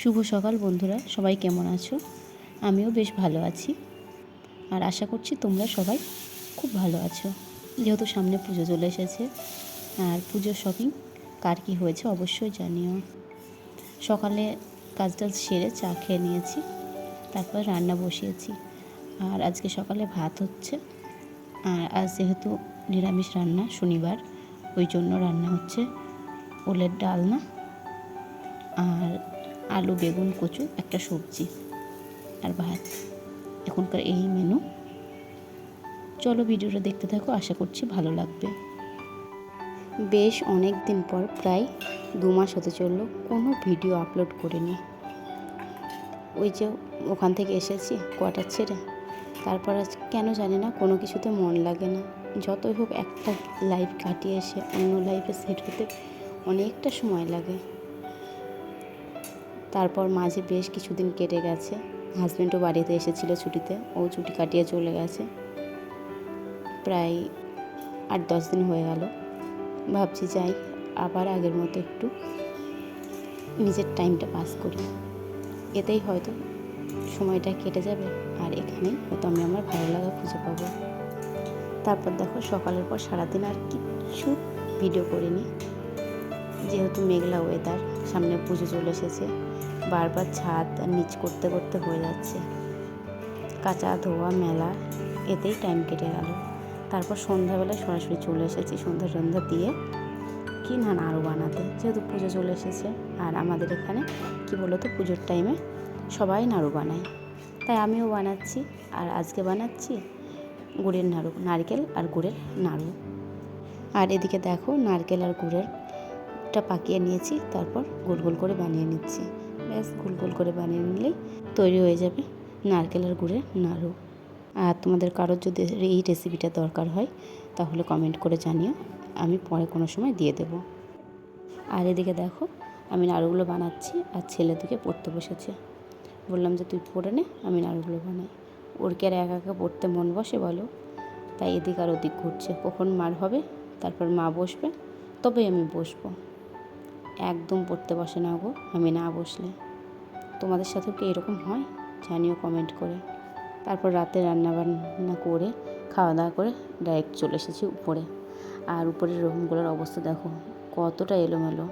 শুভ সকাল বন্ধুরা, সবাই কেমন আছো? আমিও বেশ ভালো আছি আর আশা করছি তোমরা সবাই খুব ভালো আছো। যেহেতু সামনে পুজো চলে এসেছে আর পুজোর শপিং কার কী হয়েছে অবশ্যই জানিও। সকালে কাজটা সেরে চা খেয়ে নিয়েছি, তারপর রান্না বসিয়েছি। আর আজকে সকালে ভাত হচ্ছে, আর আজ যেহেতু নিরামিষ রান্না, শনিবার, ওই জন্য রান্না হচ্ছে ওলের ডালনা আর আলু বেগুন কচু একটা সবজি আর ভাত। এখনকার এই মেনু। চলো ভিডিওটা দেখতে থাকো, আশা করছি ভালো লাগবে। বেশ অনেক দিন পর, প্রায় 2 মাস হতে চললো, কোনো ভিডিও আপলোড করিনি। ওই যে ওখান থেকে এসেছি কোয়ার্টার ছেড়ে, তারপর আজ কেন জানি না কোনো কিছুতে মন লাগে না। যতই হোক একটা লাইফ কাটিয়ে এসে অন্য লাইফে সেট হতে অনেকটা সময় লাগে। তারপর মাঝে বেশ কিছুদিন কেটে গেছে, হাজব্যান্ডও বাড়িতে এসেছিলো ছুটিতে, ও ছুটি কাটিয়ে চলে গেছে। প্রায় 8-10 দিন হয়ে গেল। ভাবছি যাই আবার আগের মতো একটু নিজের টাইমটা পাস করি, এতেই হয়তো সময়টা কেটে যাবে আর এখানেই হয়তো আমি আমার ভালো লাগা খুঁজে পাবো। তারপর দেখো সকালের পর সারাদিন আর কিচ্ছু ভিডিও করিনি, যেহেতু মেঘলা ওয়েদার, সামনে পুজো চলে এসেছে। বারবার ছাদ আর নিচ করতে করতে হয়ে যাচ্ছে, কাঁচা ধোয়া মেলা, এতেই টাইম কেটে গেল। তারপর সন্ধ্যাবেলায় সরাসরি চলে এসেছি সন্ধ্যা দিয়ে কি নাড়ু বানাতে, যেহেতু পুজো চলে এসেছে। আর আমাদের এখানে কি বলতো, পুজোর টাইমে সবাই নাড়ু বানায়, তাই আমিও বানাচ্ছি। আর আজকে বানাচ্ছি গুড়ের নাড়ু, নারকেল আর গুড়ের নাড়ু। আর এদিকে দেখো নারকেল আর গুড়েরটা পাকিয়ে নিয়েছি, তারপর গোল গোল করে বানিয়ে নিচ্ছি। ব্যাস গোল গোল করে বানিয়ে নিলেই তৈরি হয়ে যাবে নারকেল আর গুড়ের নাড়ু। আর তোমাদের কারোর যদি এই রেসিপিটা দরকার হয় তাহলে কমেন্ট করে জানিও, আমি পরে কোনো সময় দিয়ে দেব। আর এদিকে দেখো আমি নাড়ুগুলো বানাচ্ছি আর ছেলে দিকে পড়তে বসেছে। বললাম যে তুই পড়ে নে, আমি নাড়ুগুলো বানাই। ওর কি আর একা একা পড়তে মন বসে বলো? তাই এদিক আর ওদিক ঘুরছে, কখন মার হবে তারপর মা বসবে তবেই আমি বসবো। একদম পড়তে বসে না গো আমি না বসলে। তোমাদের সাথেও কি এরকম হয় জানিও কমেন্ট করে। তারপর রাতে রান্নাবান্না করে খাওয়া দাওয়া করে ডাইরেক্ট চলে এসেছি উপরে। আর উপরের রুমগুলোর অবস্থা দেখো কতটা এলোমেলো,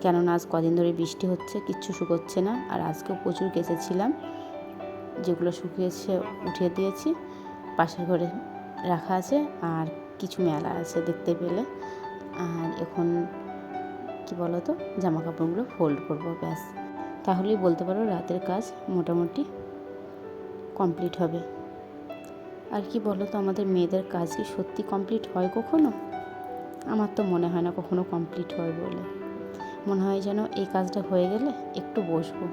কেননা আজ কদিন ধরে বৃষ্টি হচ্ছে, কিচ্ছু শুকোচ্ছে না। আর আজকেও প্রচুর কেচেছিলাম, যেগুলো শুকিয়েছে উঠিয়ে দিয়েছি, পাশের ঘরে রাখা আছে, আর কিছু মেলা আছে দেখতে পেলে। আর এখন কি বলো তো, জামা কাপড়গুলো ফোল্ড করবো, ব্যাস তাহলেই বলতে পারো রাতের কাজ মোটামুটি কমপ্লিট হবে। আর কি বলো তো, আমাদের মেয়েদের কাজ কি সত্যি কমপ্লিট হয় কখনো? আমার তো মনে হয় না কখনো কমপ্লিট হয় বলে। মনে হয় যেন এই কাজটা হয়ে গেলে একটু বসবো,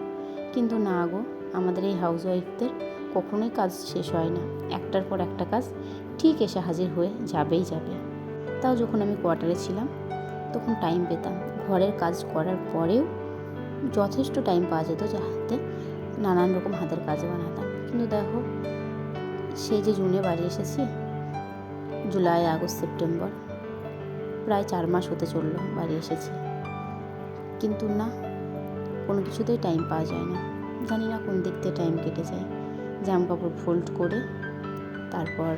কিন্তু না গো, আমাদের এই হাউসওয়াইফদের কখনোই কাজ শেষ হয় না, একটার পর একটা কাজ ঠিক এসে হাজির হয়ে যাবেই যাবে। তাও যখন আমি কোয়ার্টারে ছিলাম তখন টাইম পেতাম, ঘরের কাজ করার পরেও যথেষ্ট টাইম পাওয়া যেত যাতে নানান রকম হাতের কাজ বানাতাম। কিন্তু দেখো সেই যে জুনে বাড়ি এসেছি, জুলাই আগস্ট সেপ্টেম্বর, প্রায় 4 মাস হতে চললো বাড়ি এসেছি, কিন্তু না, কোনো কিছুতেই টাইম পাওয়া যায় না। জানি না কোন দিক দিয়ে টাইম কেটে যায়। জামা কাপড় ফোল্ড করে তারপর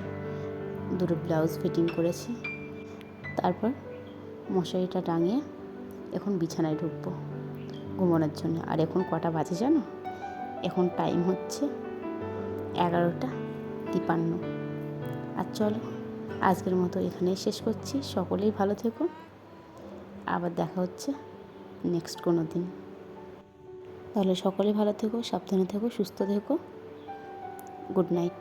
দুটো ব্লাউজ ফিটিং করেছি, তারপর মশারিটা টাঙিয়ে এখন বিছানায় ঢুকবো ঘুমানোর জন্য। আর এখন কটা বাজে জানো? এখন টাইম হচ্ছে 11:53। আর চলো আজকের মতো এখানেই শেষ করছি। সকলেই ভালো থেকো, আবার দেখা হচ্ছে নেক্সট কোনো দিন। তাহলে সকলেই ভালো থেকো, সাবধানে থেকো, সুস্থ থেকো। Good night.